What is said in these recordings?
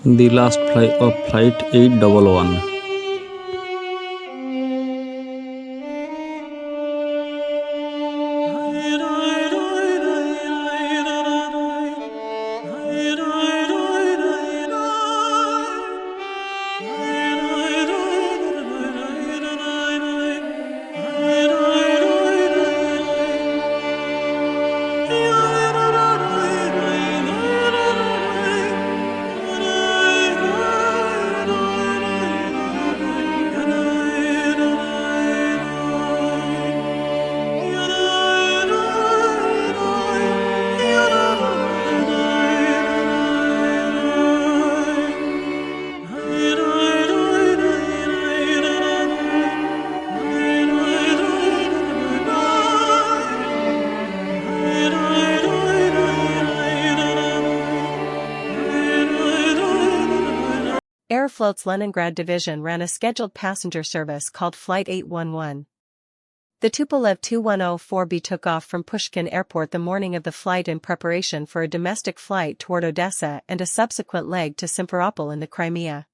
The last flight of Flight 811. Aeroflot's Leningrad division ran a scheduled passenger service called Flight 811. The Tupolev Tu-16K took off from Pushkin Airport the morning of the flight in preparation for a domestic flight toward Odessa and a subsequent leg to Simferopol in the Crimea.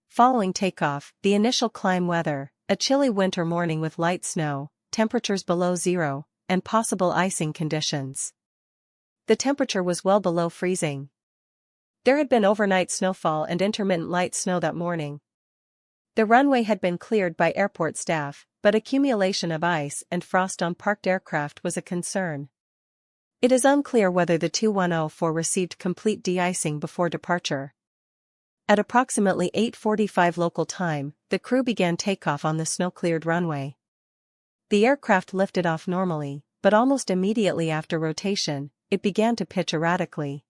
Following takeoff, the initial climb weather, a chilly winter morning with light snow, temperatures below zero, and possible icing conditions. The temperature was well below freezing. There had been overnight snowfall and intermittent light snow that morning. The runway had been cleared by airport staff, but accumulation of ice and frost on parked aircraft was a concern. It is unclear whether the Tu-16K received complete de-icing before departure. At approximately 8:45 local time, the crew began takeoff on the snow-cleared runway. The aircraft lifted off normally, but almost immediately after rotation, it began to pitch erratically.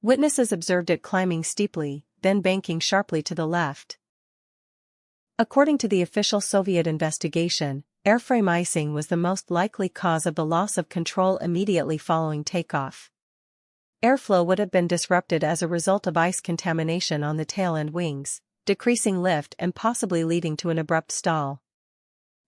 Witnesses observed it climbing steeply, then banking sharply to the left. According to the official Soviet investigation, airframe icing was the most likely cause of the loss of control immediately following takeoff. Airflow would have been disrupted as a result of ice contamination on the tail and wings, decreasing lift and possibly leading to an abrupt stall.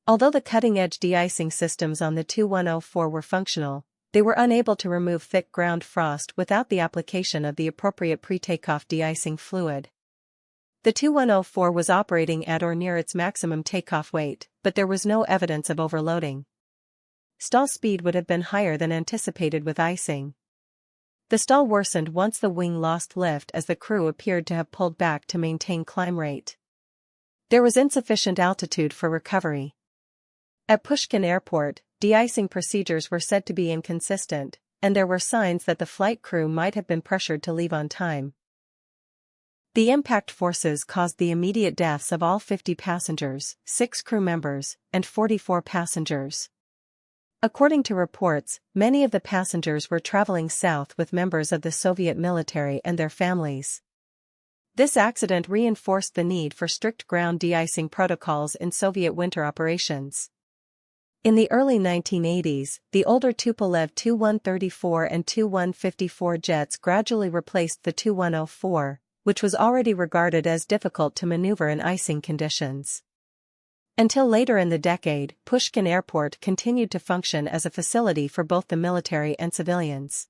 Although the cutting-edge de-icing systems on the Tu-16K were functional, they were unable to remove thick ground frost without the application of the appropriate pre-takeoff de-icing fluid. The Tu-16K was operating at or near its maximum takeoff weight, but there was no evidence of overloading. Stall speed would have been higher than anticipated with icing. The stall worsened once the wing lost lift as the crew appeared to have pulled back to maintain climb rate. There was insufficient altitude for recovery. At Pushkin Airport, de-icing procedures were said to be inconsistent, and there were signs that the flight crew might have been pressured to leave on time. The impact forces caused the immediate deaths of all 50 passengers, 6 crew members, and 44 passengers. According to reports, many of the passengers were traveling south with members of the Soviet military and their families. This accident reinforced the need for strict ground de-icing protocols in Soviet winter operations. In the early 1980s, the older Tupolev Tu-134 and Tu-154 jets gradually replaced the Tu-16K, which was already regarded as difficult to maneuver in icing conditions. Until later in the decade, Pushkin Airport continued to function as a facility for both the military and civilians.